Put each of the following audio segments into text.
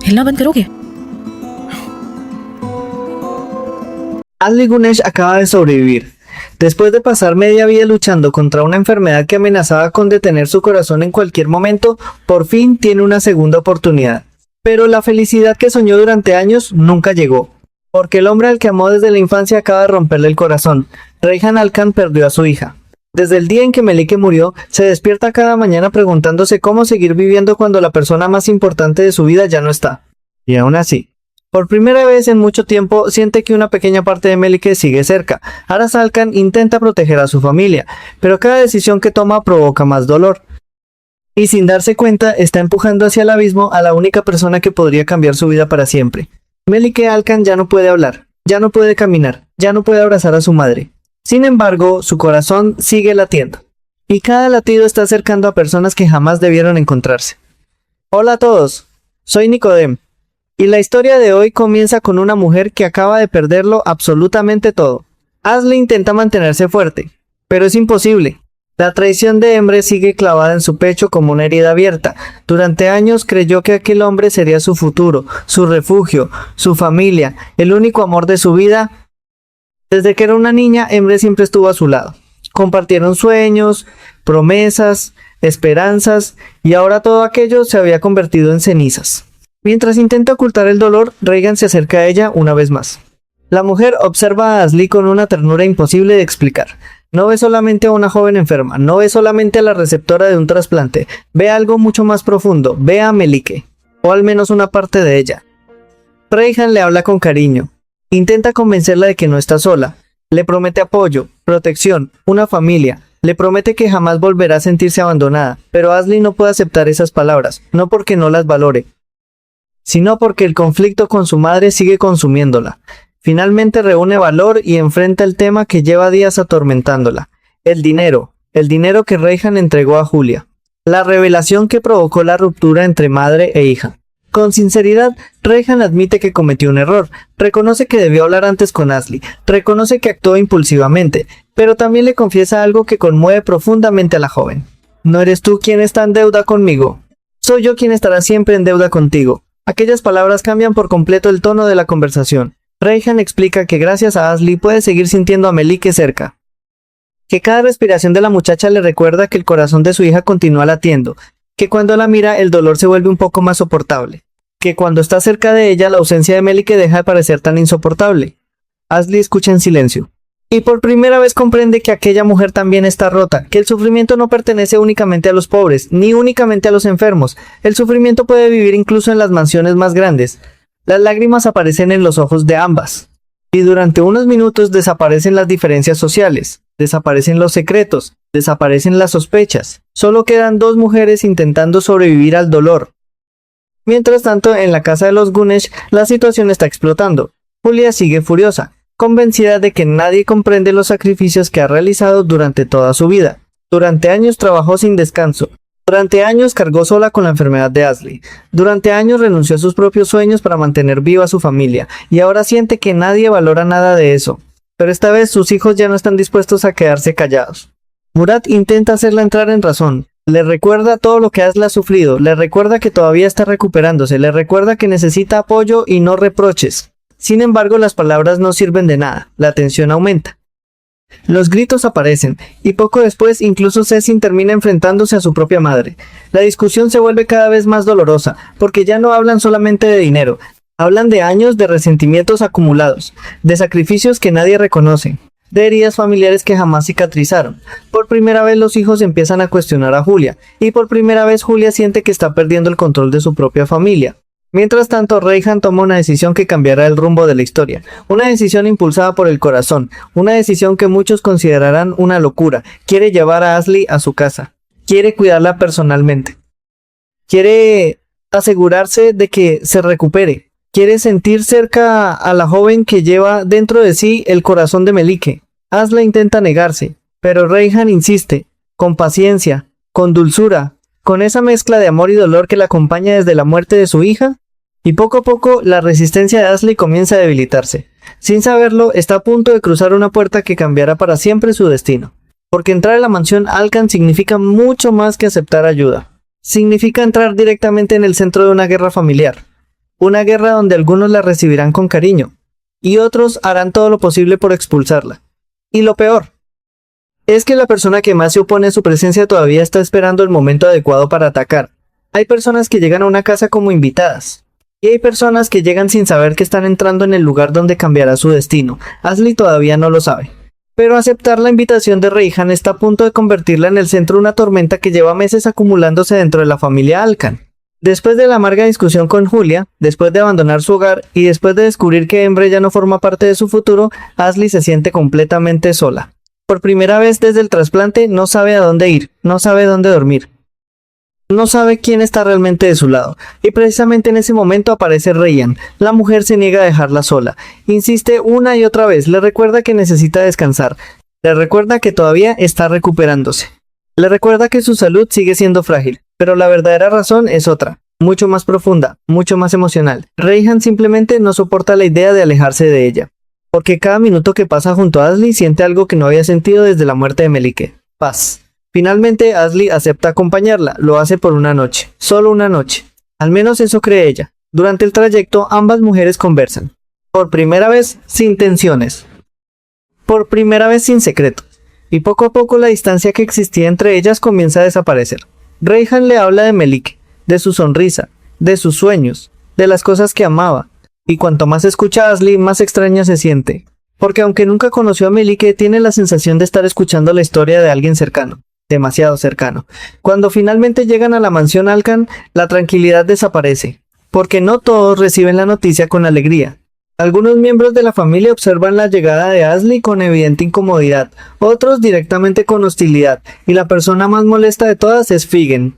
हिलना बंद करोगे? Asli Gunesh acaba de sobrevivir. Después de pasar media vida luchando contra una enfermedad que amenazaba con detener su corazón en cualquier momento, por fin tiene una segunda oportunidad. Pero la felicidad que soñó durante años nunca llegó, porque el hombre al que amó desde la infancia acaba de romperle el corazón. Reyhan Alkan perdió a su hija. Desde el día en que Melike murió, se despierta cada mañana preguntándose cómo seguir viviendo cuando la persona más importante de su vida ya no está. Y aún así, por primera vez en mucho tiempo, siente que una pequeña parte de Melike sigue cerca. Aras Alkan intenta proteger a su familia, pero cada decisión que toma provoca más dolor. Y sin darse cuenta, está empujando hacia el abismo a la única persona que podría cambiar su vida para siempre. Melike Alkan ya no puede hablar, ya no puede caminar, ya no puede abrazar a su madre. Sin embargo, su corazón sigue latiendo. Y cada latido está acercando a personas que jamás debieron encontrarse. Hola a todos, soy Nicodem. Y la historia de hoy comienza con una mujer que acaba de perderlo absolutamente todo. Asli intenta mantenerse fuerte, pero es imposible. La traición de Emre sigue clavada en su pecho como una herida abierta. Durante años creyó que aquel hombre sería su futuro, su refugio, su familia, el único amor de su vida. Desde que era una niña, Emre siempre estuvo a su lado. Compartieron sueños, promesas, esperanzas, y ahora todo aquello se había convertido en cenizas. Mientras intenta ocultar el dolor, Reyhan se acerca a ella una vez más. La mujer observa a Asli con una ternura imposible de explicar. No ve solamente a una joven enferma, no ve solamente a la receptora de un trasplante, ve algo mucho más profundo, ve a Melike, o al menos una parte de ella. Reyhan le habla con cariño, intenta convencerla de que no está sola, le promete apoyo, protección, una familia, le promete que jamás volverá a sentirse abandonada, pero Asli no puede aceptar esas palabras, no porque no las valore, sino porque el conflicto con su madre sigue consumiéndola. Finalmente reúne valor y enfrenta el tema que lleva días atormentándola. El dinero que Reyhan entregó a Julia. La revelación que provocó la ruptura entre madre e hija. Con sinceridad, Reyhan admite que cometió un error, reconoce que debió hablar antes con Asli, reconoce que actuó impulsivamente, pero también le confiesa algo que conmueve profundamente a la joven. No eres tú quien está en deuda conmigo, soy yo quien estará siempre en deuda contigo. Aquellas palabras cambian por completo el tono de la conversación. Reyhan explica que gracias a Asli puede seguir sintiendo a Melike cerca. Que cada respiración de la muchacha le recuerda que el corazón de su hija continúa latiendo, que cuando la mira el dolor se vuelve un poco más soportable, que cuando está cerca de ella la ausencia de Melike deja de parecer tan insoportable. Asli escucha en silencio. Y por primera vez comprende que aquella mujer también está rota, que el sufrimiento no pertenece únicamente a los pobres, ni únicamente a los enfermos. El sufrimiento puede vivir incluso en las mansiones más grandes. Las lágrimas aparecen en los ojos de ambas. Y durante unos minutos desaparecen las diferencias sociales, desaparecen los secretos, desaparecen las sospechas. Solo quedan dos mujeres intentando sobrevivir al dolor. Mientras tanto, en la casa de los Gunesh, la situación está explotando. Julia sigue furiosa, convencida de que nadie comprende los sacrificios que ha realizado durante toda su vida. Durante años trabajó sin descanso. Durante años cargó sola con la enfermedad de Asli. Durante años renunció a sus propios sueños para mantener viva a su familia. Y ahora siente que nadie valora nada de eso. Pero esta vez sus hijos ya no están dispuestos a quedarse callados. Murat intenta hacerla entrar en razón. Le recuerda todo lo que Asli ha sufrido. Le recuerda que todavía está recuperándose. Le recuerda que necesita apoyo y no reproches. Sin embargo, las palabras no sirven de nada, la tensión aumenta. Los gritos aparecen, y poco después incluso Cecil termina enfrentándose a su propia madre. La discusión se vuelve cada vez más dolorosa, porque ya no hablan solamente de dinero, hablan de años de resentimientos acumulados, de sacrificios que nadie reconoce, de heridas familiares que jamás cicatrizaron. Por primera vez los hijos empiezan a cuestionar a Julia, y por primera vez Julia siente que está perdiendo el control de su propia familia. Mientras tanto, Reyhan toma una decisión que cambiará el rumbo de la historia. Una decisión impulsada por el corazón. Una decisión que muchos considerarán una locura. Quiere llevar a Asli a su casa. Quiere cuidarla personalmente. Quiere asegurarse de que se recupere. Quiere sentir cerca a la joven que lleva dentro de sí el corazón de Melike. Asli intenta negarse, pero Reyhan insiste, con paciencia, con dulzura, con esa mezcla de amor y dolor que la acompaña desde la muerte de su hija. Y poco a poco la resistencia de Asli comienza a debilitarse. Sin saberlo, está a punto de cruzar una puerta que cambiará para siempre su destino. Porque entrar a la mansión Alkan significa mucho más que aceptar ayuda. Significa entrar directamente en el centro de una guerra familiar. una guerra donde algunos la recibirán con cariño, y otros harán todo lo posible por expulsarla. Y lo peor, es que la persona que más se opone a su presencia todavía está esperando el momento adecuado para atacar. Hay personas que llegan a una casa como invitadas, y hay personas que llegan sin saber que están entrando en el lugar donde cambiará su destino. Ashley todavía no lo sabe. Pero aceptar la invitación de Rayhan está a punto de convertirla en el centro de una tormenta que lleva meses acumulándose dentro de la familia Alcan. Después de la amarga discusión con Julia, después de abandonar su hogar y después de descubrir que Embry ya no forma parte de su futuro, Ashley se siente completamente sola. Por primera vez desde el trasplante no sabe a dónde ir, no sabe dónde dormir. No sabe quién está realmente de su lado, y precisamente en ese momento aparece Rayhan. La mujer se niega a dejarla sola, insiste una y otra vez, le recuerda que necesita descansar, le recuerda que todavía está recuperándose, le recuerda que su salud sigue siendo frágil, pero la verdadera razón es otra, mucho más profunda, mucho más emocional. Rayhan simplemente no soporta la idea de alejarse de ella, porque cada minuto que pasa junto a Ashley siente algo que no había sentido desde la muerte de Melike: paz. Finalmente, Ashley acepta acompañarla, lo hace por una noche, solo una noche. Al menos eso cree ella. Durante el trayecto, ambas mujeres conversan. Por primera vez, sin tensiones. Por primera vez, sin secretos. Y poco a poco la distancia que existía entre ellas comienza a desaparecer. Rayhan le habla de Melike, de su sonrisa, de sus sueños, de las cosas que amaba. Y cuanto más escucha a Ashley, más extraña se siente. Porque aunque nunca conoció a Melike, tiene la sensación de estar escuchando la historia de alguien cercano. Demasiado cercano. Cuando finalmente llegan a la mansión Alcan, la tranquilidad desaparece, porque no todos reciben la noticia con alegría. Algunos miembros de la familia observan la llegada de Ashley con evidente incomodidad, otros directamente con hostilidad, y la persona más molesta de todas es Figen.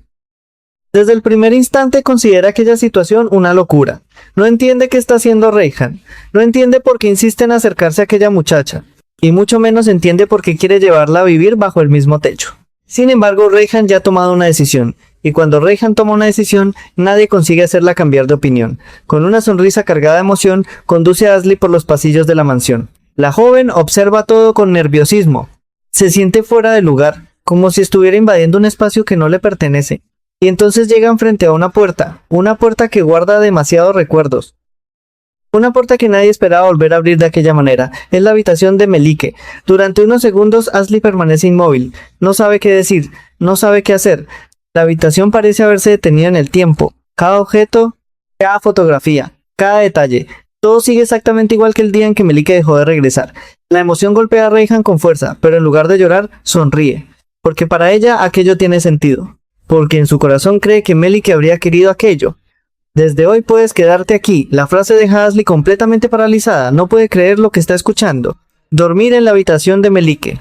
Desde el primer instante considera aquella situación una locura. No entiende qué está haciendo Rayhan, no entiende por qué insiste en acercarse a aquella muchacha, y mucho menos entiende por qué quiere llevarla a vivir bajo el mismo techo. Sin embargo, Rayhan ya ha tomado una decisión, y cuando Rayhan toma una decisión, nadie consigue hacerla cambiar de opinión. Con una sonrisa cargada de emoción, conduce a Ashley por los pasillos de la mansión. La joven observa todo con nerviosismo. Se siente fuera de lugar, como si estuviera invadiendo un espacio que no le pertenece. Y entonces llegan frente a una puerta que guarda demasiados recuerdos. Una puerta que nadie esperaba volver a abrir de aquella manera. Es la habitación de Melike. Durante unos segundos Ashley permanece inmóvil. No sabe qué decir, no sabe qué hacer. La habitación parece haberse detenido en el tiempo. Cada objeto, cada fotografía, cada detalle. Todo sigue exactamente igual que el día en que Melike dejó de regresar. La emoción golpea a Rayhan con fuerza, pero en lugar de llorar, sonríe. Porque para ella aquello tiene sentido. Porque en su corazón cree que Melike habría querido aquello. Desde hoy puedes quedarte aquí. La frase deja a Ashley completamente paralizada. No puede creer lo que está escuchando. Dormir en la habitación de Melike.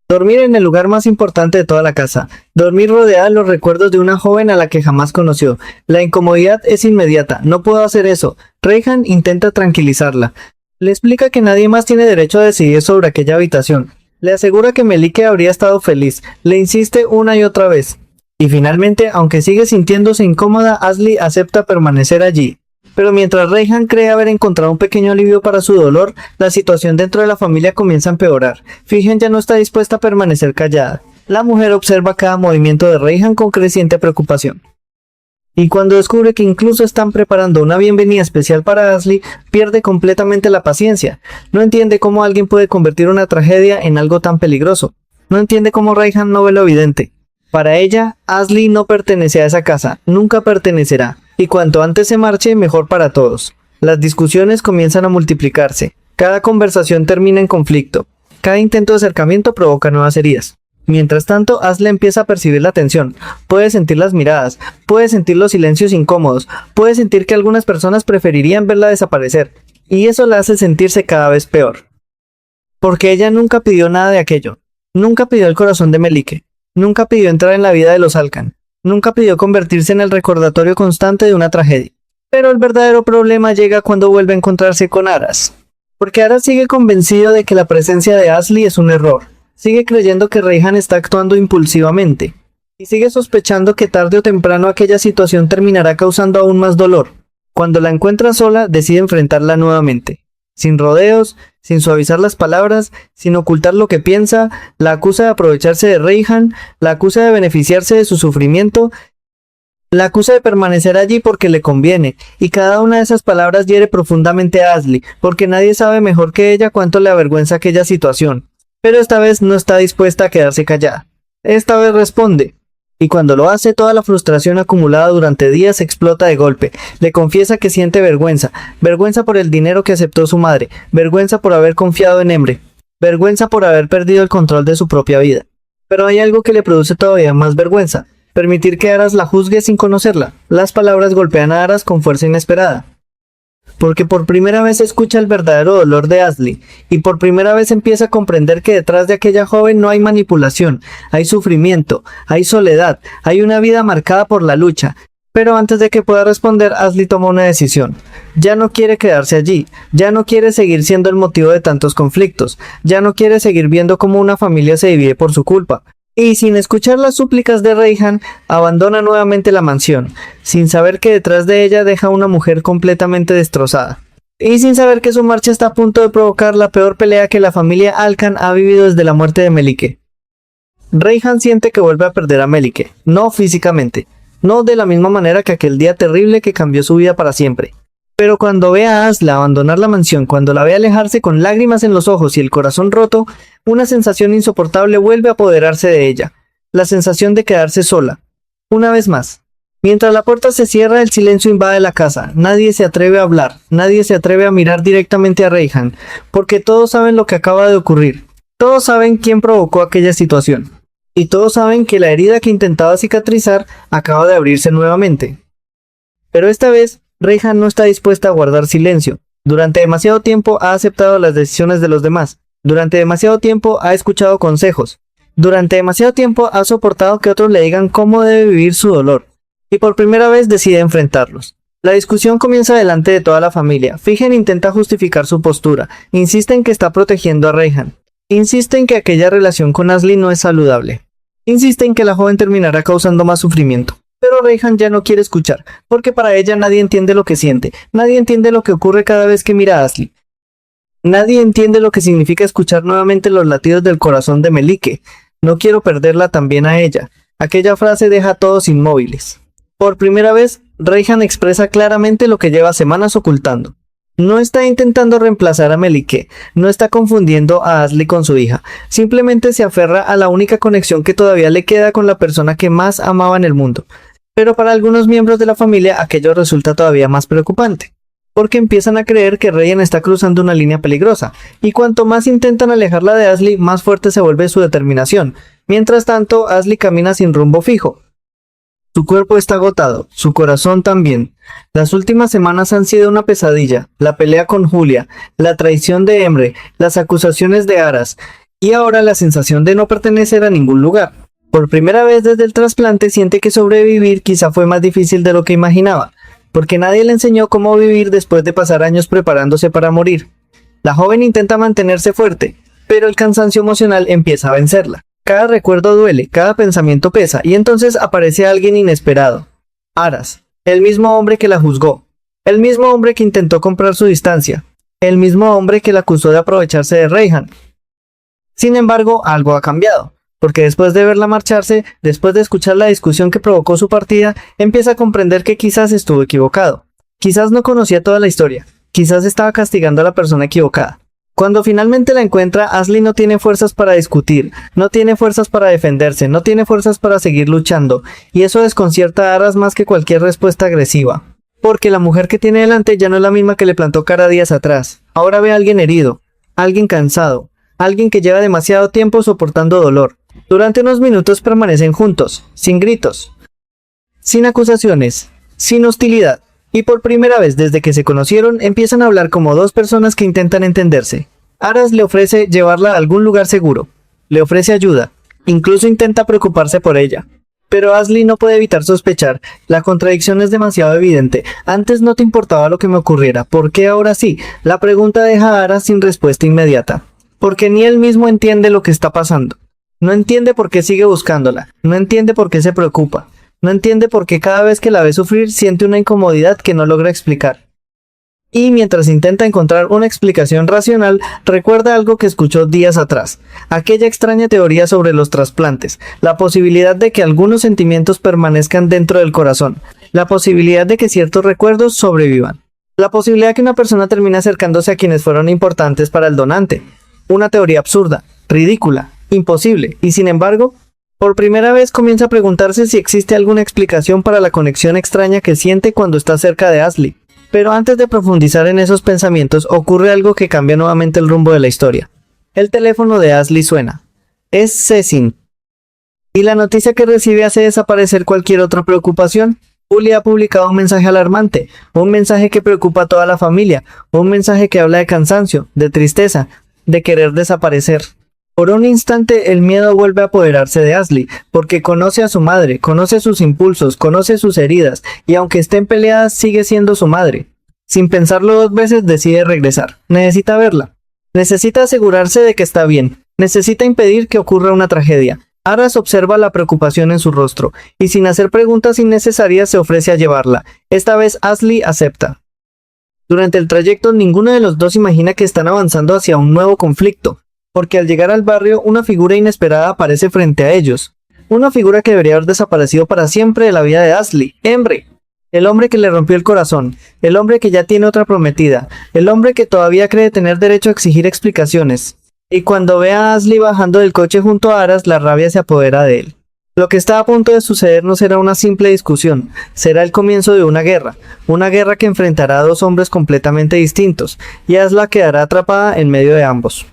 Dormir en el lugar más importante de toda la casa. Dormir rodeada de los recuerdos de una joven a la que jamás conoció. La incomodidad es inmediata. No puedo hacer eso. Rayhan intenta tranquilizarla. Le explica que nadie más tiene derecho a decidir sobre aquella habitación. Le asegura que Melike habría estado feliz. Le insiste una y otra vez. Y finalmente, aunque sigue sintiéndose incómoda, Ashley acepta permanecer allí. Pero mientras Rayhan cree haber encontrado un pequeño alivio para su dolor, la situación dentro de la familia comienza a empeorar. Figen ya no está dispuesta a permanecer callada. La mujer observa cada movimiento de Rayhan con creciente preocupación. Y cuando descubre que incluso están preparando una bienvenida especial para Ashley, pierde completamente la paciencia. No entiende cómo alguien puede convertir una tragedia en algo tan peligroso. No entiende cómo Rayhan no ve lo evidente. Para ella, Ashley no pertenece a esa casa, nunca pertenecerá, y cuanto antes se marche, mejor para todos. Las discusiones comienzan a multiplicarse, cada conversación termina en conflicto, cada intento de acercamiento provoca nuevas heridas. Mientras tanto, Ashley empieza a percibir la tensión, puede sentir las miradas, puede sentir los silencios incómodos, puede sentir que algunas personas preferirían verla desaparecer, y eso la hace sentirse cada vez peor. Porque ella nunca pidió nada de aquello, nunca pidió el corazón de Melike. Nunca pidió entrar en la vida de los Alcan. Nunca pidió convertirse en el recordatorio constante de una tragedia. Pero el verdadero problema llega cuando vuelve a encontrarse con Aras. Porque Aras sigue convencido de que la presencia de Ashley es un error. Sigue creyendo que Rayhan está actuando impulsivamente. Y sigue sospechando que tarde o temprano aquella situación terminará causando aún más dolor. Cuando la encuentra sola, decide enfrentarla nuevamente. Sin rodeos, sin suavizar las palabras, sin ocultar lo que piensa, la acusa de aprovecharse de Rayhan, la acusa de beneficiarse de su sufrimiento, La acusa de permanecer allí porque le conviene, y cada una de esas palabras hiere profundamente a Ashley, porque nadie sabe mejor que ella cuánto le avergüenza aquella situación. Pero esta vez no está dispuesta a quedarse callada. Esta vez responde. Y cuando lo hace, toda la frustración acumulada durante días explota de golpe. Le confiesa que siente vergüenza. Vergüenza por el dinero que aceptó su madre. Vergüenza por haber confiado en Emre. Vergüenza por haber perdido el control de su propia vida. Pero hay algo que le produce todavía más vergüenza. Permitir que Aras la juzgue sin conocerla. Las palabras golpean a Aras con fuerza inesperada. Porque por primera vez escucha el verdadero dolor de Ashley, y por primera vez empieza a comprender que detrás de aquella joven no hay manipulación, hay sufrimiento, hay soledad, hay una vida marcada por la lucha. Pero antes de que pueda responder, Ashley toma una decisión. Ya no quiere quedarse allí, ya no quiere seguir siendo el motivo de tantos conflictos, ya no quiere seguir viendo cómo una familia se divide por su culpa. Y sin escuchar las súplicas de Reyhan, abandona nuevamente la mansión, sin saber que detrás de ella deja una mujer completamente destrozada. Y sin saber que su marcha está a punto de provocar la peor pelea que la familia Alkan ha vivido desde la muerte de Melike. Reyhan siente que vuelve a perder a Melike, no físicamente, no de la misma manera que aquel día terrible que cambió su vida para siempre. Pero cuando ve a Asla abandonar la mansión, cuando la ve alejarse con lágrimas en los ojos y el corazón roto, una sensación insoportable vuelve a apoderarse de ella, la sensación de quedarse sola. Una vez más. Mientras la puerta se cierra, el silencio invade la casa, nadie se atreve a hablar, nadie se atreve a mirar directamente a Reyhan, porque todos saben lo que acaba de ocurrir, todos saben quién provocó aquella situación, y todos saben que la herida que intentaba cicatrizar acaba de abrirse nuevamente. Pero esta vez, Reyhan no está dispuesta a guardar silencio. Durante demasiado tiempo ha aceptado las decisiones de los demás. Durante demasiado tiempo ha escuchado consejos. Durante demasiado tiempo ha soportado que otros le digan cómo debe vivir su dolor. Y por primera vez decide enfrentarlos. La discusión comienza delante de toda la familia. Figen intenta justificar su postura. Insiste en que está protegiendo a Reyhan. Insiste en que aquella relación con Ashley no es saludable. Insiste en que la joven terminará causando más sufrimiento. Pero Reyhan ya no quiere escuchar, porque para ella nadie entiende lo que siente, nadie entiende lo que ocurre cada vez que mira a Ashley. Nadie entiende lo que significa escuchar nuevamente los latidos del corazón de Melike. No quiero perderla también a ella. Aquella frase deja a todos inmóviles. Por primera vez, Reyhan expresa claramente lo que lleva semanas ocultando. No está intentando reemplazar a Melike, no está confundiendo a Ashley con su hija, simplemente se aferra a la única conexión que todavía le queda con la persona que más amaba en el mundo. Pero para algunos miembros de la familia aquello resulta todavía más preocupante, porque empiezan a creer que Reyhan está cruzando una línea peligrosa, y cuanto más intentan alejarla de Ashley, más fuerte se vuelve su determinación. Mientras tanto, Ashley camina sin rumbo fijo. Su cuerpo está agotado, su corazón también. Las últimas semanas han sido una pesadilla, la pelea con Julia, la traición de Emre, las acusaciones de Aras, y ahora la sensación de no pertenecer a ningún lugar. Por primera vez desde el trasplante siente que sobrevivir quizá fue más difícil de lo que imaginaba, porque nadie le enseñó cómo vivir después de pasar años preparándose para morir. La joven intenta mantenerse fuerte, pero el cansancio emocional empieza a vencerla. Cada recuerdo duele, cada pensamiento pesa, y entonces aparece alguien inesperado. Aras, el mismo hombre que la juzgó, el mismo hombre que intentó comprar su distancia, el mismo hombre que la acusó de aprovecharse de Reyhan. Sin embargo, algo ha cambiado, porque después de verla marcharse, después de escuchar la discusión que provocó su partida, empieza a comprender que quizás estuvo equivocado. Quizás no conocía toda la historia, quizás estaba castigando a la persona equivocada. Cuando finalmente la encuentra, Ashley no tiene fuerzas para discutir, no tiene fuerzas para defenderse, no tiene fuerzas para seguir luchando, y eso desconcierta a Aras más que cualquier respuesta agresiva. Porque la mujer que tiene delante ya no es la misma que le plantó cara días atrás. Ahora ve a alguien herido, alguien cansado, alguien que lleva demasiado tiempo soportando dolor. Durante unos minutos permanecen juntos, sin gritos, sin acusaciones, sin hostilidad. Y por primera vez desde que se conocieron, empiezan a hablar como dos personas que intentan entenderse. Aras le ofrece llevarla a algún lugar seguro. Le ofrece ayuda. Incluso intenta preocuparse por ella. Pero Ashley no puede evitar sospechar. La contradicción es demasiado evidente. Antes no te importaba lo que me ocurriera. ¿Por qué ahora sí? La pregunta deja a Aras sin respuesta inmediata. Porque ni él mismo entiende lo que está pasando. No entiende por qué sigue buscándola. No entiende por qué se preocupa. No entiende por qué cada vez que la ve sufrir siente una incomodidad que no logra explicar. Y mientras intenta encontrar una explicación racional, recuerda algo que escuchó días atrás, aquella extraña teoría sobre los trasplantes, la posibilidad de que algunos sentimientos permanezcan dentro del corazón, la posibilidad de que ciertos recuerdos sobrevivan, la posibilidad de que una persona termine acercándose a quienes fueron importantes para el donante. Una teoría absurda, ridícula, imposible, y sin embargo, por primera vez comienza a preguntarse si existe alguna explicación para la conexión extraña que siente cuando está cerca de Ashley. Pero antes de profundizar en esos pensamientos, ocurre algo que cambia nuevamente el rumbo de la historia. El teléfono de Ashley suena. Es Cecil. Y la noticia que recibe hace desaparecer cualquier otra preocupación. Julia ha publicado un mensaje alarmante, un mensaje que preocupa a toda la familia, un mensaje que habla de cansancio, de tristeza, de querer desaparecer. Por un instante el miedo vuelve a apoderarse de Ashley, porque conoce a su madre, conoce sus impulsos, conoce sus heridas, y aunque estén peleadas sigue siendo su madre. Sin pensarlo dos veces decide regresar. Necesita verla. Necesita asegurarse de que está bien. Necesita impedir que ocurra una tragedia. Aras observa la preocupación en su rostro, y sin hacer preguntas innecesarias se ofrece a llevarla. Esta vez Ashley acepta. Durante el trayecto ninguno de los dos imagina que están avanzando hacia un nuevo conflicto, porque al llegar al barrio una figura inesperada aparece frente a ellos. Una figura que debería haber desaparecido para siempre de la vida de Ashley. Emre. El hombre que le rompió el corazón, el hombre que ya tiene otra prometida, el hombre que todavía cree tener derecho a exigir explicaciones. Y cuando ve a Ashley bajando del coche junto a Aras, la rabia se apodera de él. Lo que está a punto de suceder no será una simple discusión, será el comienzo de una guerra que enfrentará a dos hombres completamente distintos, y Asla quedará atrapada en medio de ambos.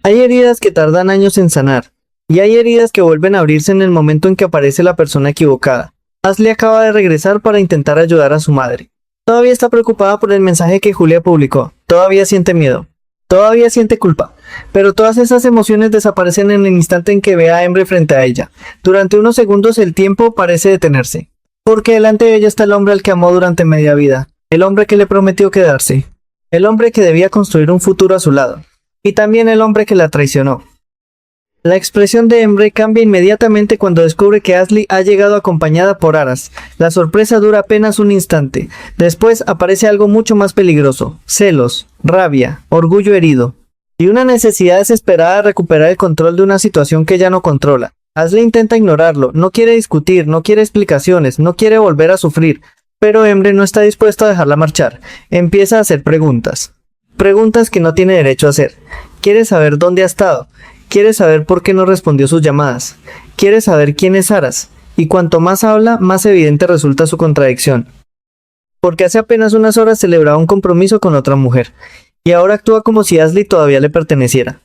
Hay heridas que tardan años en sanar, y hay heridas que vuelven a abrirse en el momento en que aparece la persona equivocada. Ashley acaba de regresar para intentar ayudar a su madre. Todavía está preocupada por el mensaje que Julia publicó, todavía siente miedo, todavía siente culpa, pero todas esas emociones desaparecen en el instante en que ve a Emre frente a ella. Durante unos segundos el tiempo parece detenerse, porque delante de ella está el hombre al que amó durante media vida, el hombre que le prometió quedarse, el hombre que debía construir un futuro a su lado. Y también el hombre que la traicionó. La expresión de Emre cambia inmediatamente cuando descubre que Ashley ha llegado acompañada por Aras. La sorpresa dura apenas un instante. Después aparece algo mucho más peligroso: celos, rabia, orgullo herido, y una necesidad desesperada de recuperar el control de una situación que ya no controla. Ashley intenta ignorarlo, no quiere discutir, no quiere explicaciones, no quiere volver a sufrir, pero Emre no está dispuesto a dejarla marchar. Empieza a hacer preguntas. Preguntas que no tiene derecho a hacer. Quiere saber dónde ha estado. Quiere saber por qué no respondió sus llamadas. Quiere saber quién es Aras. Y cuanto más habla, más evidente resulta su contradicción. Porque hace apenas unas horas celebraba un compromiso con otra mujer. Y ahora actúa como si Ashley todavía le perteneciera.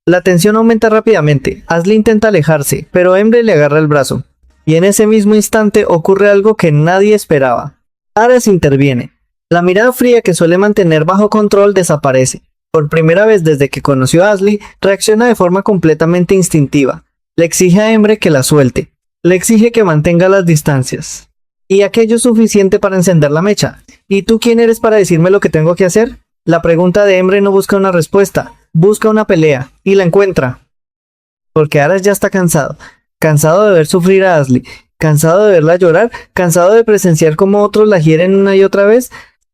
La tensión aumenta rápidamente. Ashley intenta alejarse, pero Emre le agarra el brazo. Y en ese mismo instante ocurre algo que nadie esperaba. Aras interviene. La mirada fría que suele mantener bajo control desaparece. Por primera vez desde que conoció a Ashley, reacciona de forma completamente instintiva. Le exige a Emre que la suelte. Le exige que mantenga las distancias. Y aquello es suficiente para encender la mecha. ¿Y tú quién eres para decirme lo que tengo que hacer? La pregunta de Emre no busca una respuesta, busca una pelea, y la encuentra. Porque Aras ya está cansado. Cansado de ver sufrir a Ashley. Cansado de verla llorar. Cansado de presenciar cómo otros la hieren una y otra vez.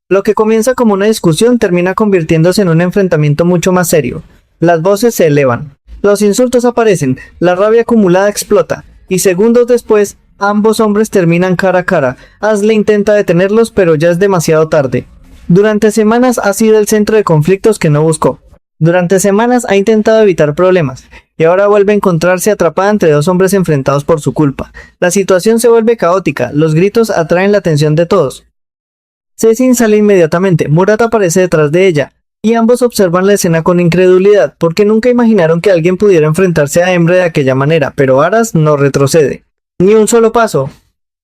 Lo que comienza como una discusión termina convirtiéndose en un enfrentamiento mucho más serio. Las voces se elevan, los insultos aparecen, la rabia acumulada explota, y segundos después, ambos hombres terminan cara a cara. Ashley intenta detenerlos, pero ya es demasiado tarde. Durante semanas ha sido el centro de conflictos que no buscó. Durante semanas ha intentado evitar problemas, y ahora vuelve a encontrarse atrapada entre dos hombres enfrentados por su culpa. La situación se vuelve caótica, los gritos atraen la atención de todos. Cecil sale inmediatamente, Murat aparece detrás de ella, y ambos observan la escena con incredulidad, porque nunca imaginaron que alguien pudiera enfrentarse a Emre de aquella manera, pero Aras no retrocede. Ni un solo paso.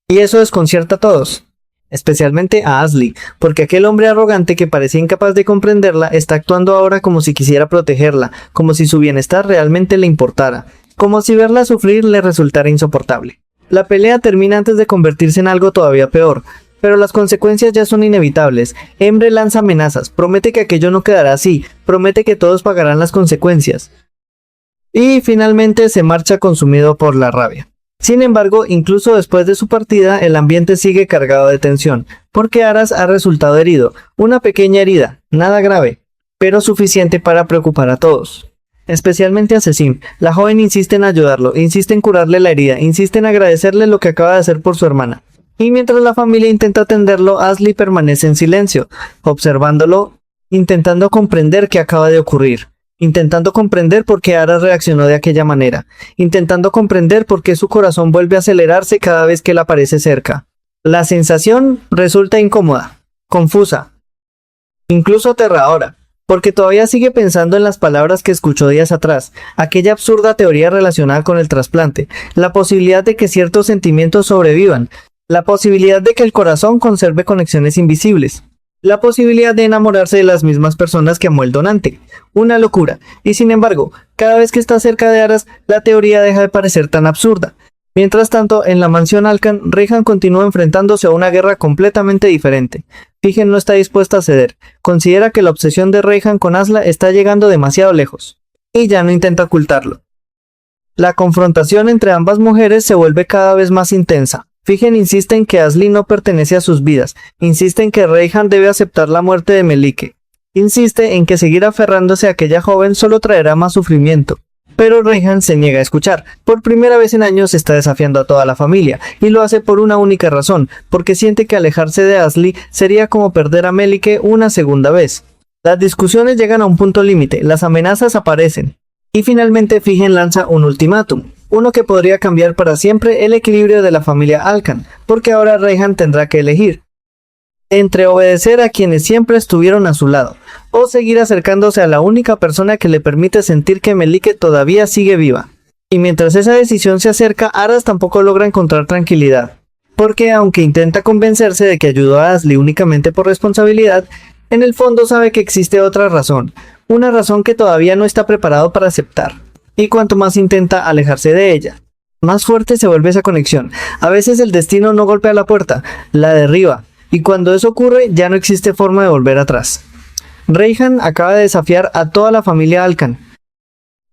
Y eso desconcierta a todos, especialmente a Ashley, porque aquel hombre arrogante que parecía incapaz de comprenderla está actuando ahora como si quisiera protegerla, como si su bienestar realmente le importara, como si verla sufrir le resultara insoportable. La pelea termina antes de convertirse en algo todavía peor. Pero las consecuencias ya son inevitables. Emre lanza amenazas, promete que aquello no quedará así, promete que todos pagarán las consecuencias. Y finalmente se marcha consumido por la rabia. Sin embargo, incluso después de su partida, el ambiente sigue cargado de tensión, porque Aras ha resultado herido, una pequeña herida, nada grave, pero suficiente para preocupar a todos. Especialmente a Cecim. La joven insiste en ayudarlo, insiste en curarle la herida, insiste en agradecerle lo que acaba de hacer por su hermana. Y mientras la familia intenta atenderlo, Ashley permanece en silencio, observándolo, intentando comprender qué acaba de ocurrir, intentando comprender por qué Aras reaccionó de aquella manera, intentando comprender por qué su corazón vuelve a acelerarse cada vez que él aparece cerca. La sensación resulta incómoda, confusa, incluso aterradora, porque todavía sigue pensando en las palabras que escuchó días atrás, aquella absurda teoría relacionada con el trasplante, la posibilidad de que ciertos sentimientos sobrevivan, la posibilidad de que el corazón conserve conexiones invisibles, la posibilidad de enamorarse de las mismas personas que amó el donante. Una locura, y sin embargo, cada vez que está cerca de Aras, la teoría deja de parecer tan absurda. Mientras tanto, en la mansión Alcan, Rayhan continúa enfrentándose a una guerra completamente diferente. Figen no está dispuesta a ceder, considera que la obsesión de Rayhan con Asla está llegando demasiado lejos, y ya no intenta ocultarlo. La confrontación entre ambas mujeres se vuelve cada vez más intensa. Figen insiste en que Ashley no pertenece a sus vidas, insiste en que Rayhan debe aceptar la muerte de Melike, insiste en que seguir aferrándose a aquella joven solo traerá más sufrimiento. Pero Rayhan se niega a escuchar. Por primera vez en años está desafiando a toda la familia, y lo hace por una única razón, porque siente que alejarse de Ashley sería como perder a Melike una segunda vez. Las discusiones llegan a un punto límite, las amenazas aparecen, y finalmente Figen lanza un ultimátum. Uno que podría cambiar para siempre el equilibrio de la familia Alcan, porque ahora Rayhan tendrá que elegir entre obedecer a quienes siempre estuvieron a su lado, o seguir acercándose a la única persona que le permite sentir que Melike todavía sigue viva. Y mientras esa decisión se acerca, Aras tampoco logra encontrar tranquilidad, porque aunque intenta convencerse de que ayudó a Ashley únicamente por responsabilidad, en el fondo sabe que existe otra razón, una razón que todavía no está preparado para aceptar. Y cuanto más intenta alejarse de ella, más fuerte se vuelve esa conexión. A veces el destino no golpea la puerta, la derriba, y cuando eso ocurre ya no existe forma de volver atrás. Rayhan acaba de desafiar a toda la familia Alcan.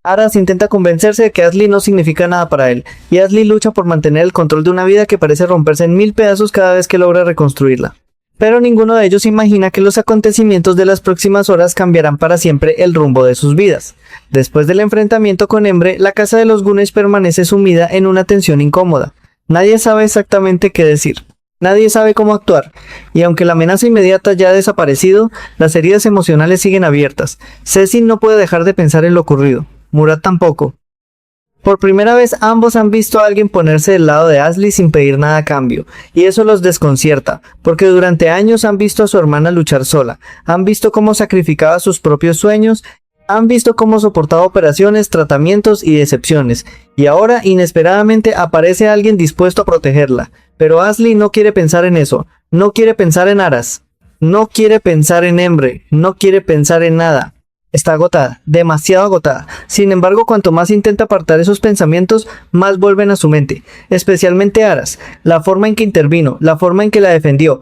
Aras intenta convencerse de que Ashley no significa nada para él, y Ashley lucha por mantener el control de una vida que parece romperse en 1000 pedazos cada vez que logra reconstruirla. Pero ninguno de ellos imagina que los acontecimientos de las próximas horas cambiarán para siempre el rumbo de sus vidas. Después del enfrentamiento con Embre, la casa de los Gunesh permanece sumida en una tensión incómoda. Nadie sabe exactamente qué decir. Nadie sabe cómo actuar, y aunque la amenaza inmediata ya ha desaparecido, las heridas emocionales siguen abiertas. Cecil no puede dejar de pensar en lo ocurrido. Murad tampoco. Por primera vez ambos han visto a alguien ponerse del lado de Ashley sin pedir nada a cambio, y eso los desconcierta, porque durante años han visto a su hermana luchar sola, han visto cómo sacrificaba sus propios sueños, han visto cómo soportaba operaciones, tratamientos y decepciones, y ahora inesperadamente aparece alguien dispuesto a protegerla. Pero Ashley no quiere pensar en eso, no quiere pensar en Aras, no quiere pensar en Embre, no quiere pensar en nada. Está agotada, demasiado agotada. Sin embargo, cuanto más intenta apartar esos pensamientos, más vuelven a su mente, especialmente Aras, la forma en que intervino, la forma en que la defendió,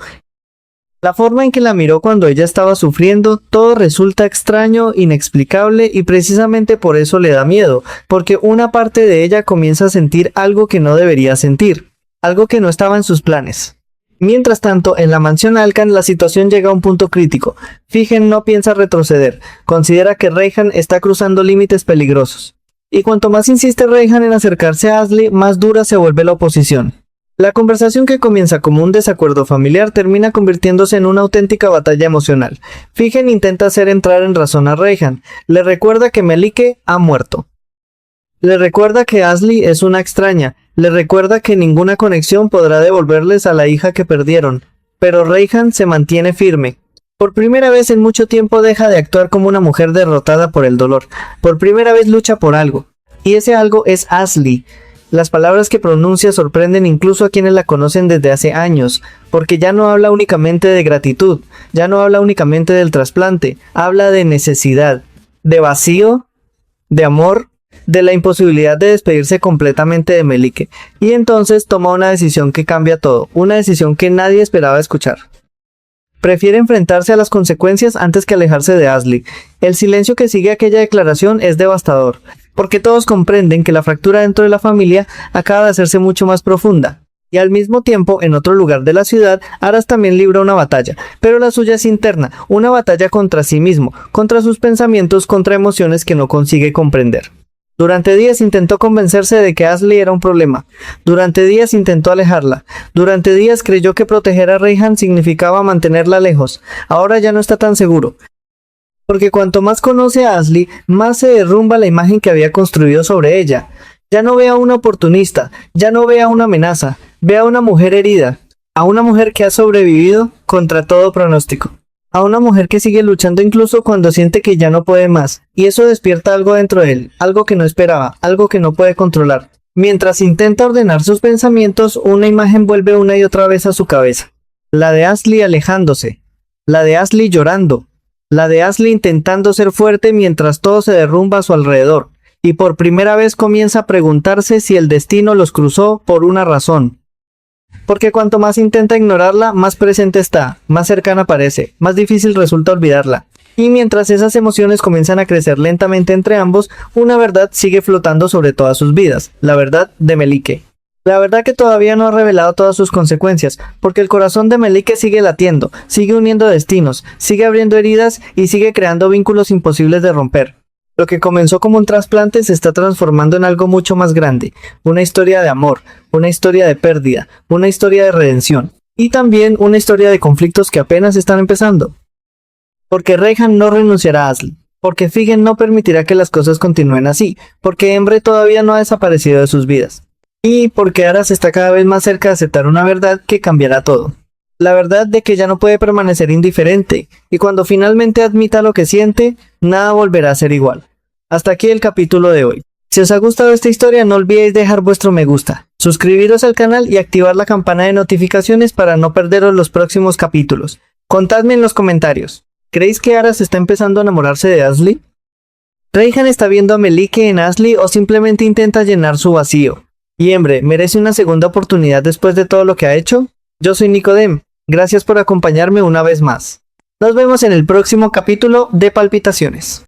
la forma en que la miró cuando ella estaba sufriendo. Todo resulta extraño, inexplicable, y precisamente por eso le da miedo, porque una parte de ella comienza a sentir algo que no debería sentir, algo que no estaba en sus planes. Mientras tanto, en la mansión Alcan la situación llega a un punto crítico. Figen no piensa retroceder, considera que Rayhan está cruzando límites peligrosos. Y cuanto más insiste Rayhan en acercarse a Ashley, más dura se vuelve la oposición. La conversación que comienza como un desacuerdo familiar termina convirtiéndose en una auténtica batalla emocional. Figen intenta hacer entrar en razón a Rayhan, le recuerda que Melike ha muerto. Le recuerda que Ashley es una extraña, le recuerda que ninguna conexión podrá devolverles a la hija que perdieron, pero Rayhan se mantiene firme. Por primera vez en mucho tiempo deja de actuar como una mujer derrotada por el dolor, por primera vez lucha por algo, y ese algo es Ashley. Las palabras que pronuncia sorprenden incluso a quienes la conocen desde hace años, porque ya no habla únicamente de gratitud, ya no habla únicamente del trasplante, habla de necesidad, de vacío, de amor, de la imposibilidad de despedirse completamente de Melike, y entonces toma una decisión que cambia todo, una decisión que nadie esperaba escuchar. Prefiere enfrentarse a las consecuencias antes que alejarse de Ashley. El silencio que sigue aquella declaración es devastador. porque todos comprenden que la fractura dentro de la familia acaba de hacerse mucho más profunda. Y al mismo tiempo, en otro lugar de la ciudad, Aras también libra una batalla, pero la suya es interna, una batalla contra sí mismo, contra sus pensamientos, contra emociones que no consigue comprender. Durante días intentó convencerse de que Ashley era un problema. Durante días intentó alejarla. Durante días creyó que proteger a Rayhan significaba mantenerla lejos. Ahora ya no está tan seguro. Porque cuanto más conoce a Ashley, más se derrumba la imagen que había construido sobre ella. Ya no ve a una oportunista, ya no ve a una amenaza, ve a una mujer herida, a una mujer que ha sobrevivido contra todo pronóstico. A una mujer que sigue luchando incluso cuando siente que ya no puede más, y eso despierta algo dentro de él, algo que no esperaba, algo que no puede controlar. Mientras intenta ordenar sus pensamientos, una imagen vuelve una y otra vez a su cabeza. La de Ashley alejándose, la de Ashley llorando, la de Ashley intentando ser fuerte mientras todo se derrumba a su alrededor, y por primera vez comienza a preguntarse si el destino los cruzó por una razón. Porque cuanto más intenta ignorarla, más presente está, más cercana parece, más difícil resulta olvidarla. Y mientras esas emociones comienzan a crecer lentamente entre ambos, una verdad sigue flotando sobre todas sus vidas, la verdad de Melike. La verdad que todavía no ha revelado todas sus consecuencias, porque el corazón de Melike sigue latiendo, sigue uniendo destinos, sigue abriendo heridas y sigue creando vínculos imposibles de romper. Lo que comenzó como un trasplante se está transformando en algo mucho más grande, una historia de amor, una historia de pérdida, una historia de redención, y también una historia de conflictos que apenas están empezando. Porque Rayhan no renunciará a Ashley, porque Figen no permitirá que las cosas continúen así, porque Embre todavía no ha desaparecido de sus vidas, y porque Aras está cada vez más cerca de aceptar una verdad que cambiará todo. La verdad de que ya no puede permanecer indiferente, y cuando finalmente admita lo que siente, nada volverá a ser igual. Hasta aquí el capítulo de hoy. Si os ha gustado esta historia, no olvidéis dejar vuestro me gusta, suscribiros al canal y activar la campana de notificaciones para no perderos los próximos capítulos. Contadme en los comentarios, ¿creéis que Aras está empezando a enamorarse de Ashley? ¿Rayhan está viendo a Melike en Ashley o simplemente intenta llenar su vacío? ¿Y Embre merece una segunda oportunidad después de todo lo que ha hecho? Yo soy Nicodem. Gracias por acompañarme una vez más. Nos vemos en el próximo capítulo de Palpitaciones.